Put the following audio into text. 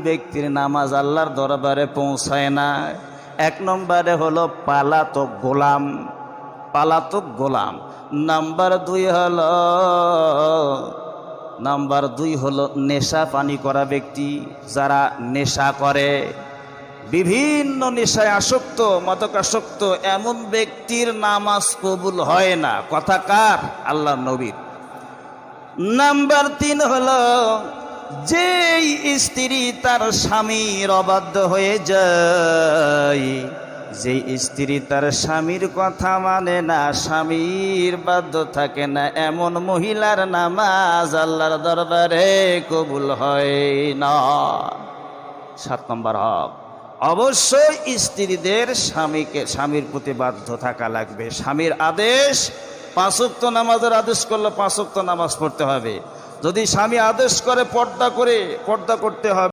ব্যক্তির নামাজ আল্লাহর দরবারে পৌঁছায় না। এক নম্বরে হলো পালাতক গোলাম, পালাতক গোলাম। নাম্বার দুই হলো নেশা পানি করা ব্যক্তি, যারা নেশা করে, বিভিন্ন নেশায় আসক্ত, মাদকাসক্ত, এমন ব্যক্তির নামাজ কবুল হয় না। কথা কার? আল্লাহ নবীর। নাম্বার 3 হলো যেই স্ত্রী তার স্বামীর অবাধ্য হয়ে যায়, যেই স্ত্রী তার স্বামীর কথা মানে না, স্বামীর বাধ্য থাকে না, এমন মহিলার নামাজ আল্লাহর দরবারে কবুল হয় না। 7 নম্বর হক, অবশ্যই স্ত্রীদের স্বামীর প্রতি বাধ্য থাকা লাগবে। স্বামীর আদেশ, 5 ওয়াক্ত নামাজের আদেশ করলে 5 ওয়াক্ত নামাজ পড়তে হবে। যদি স্বামী আদেশ করে পর্দা করতে হবে।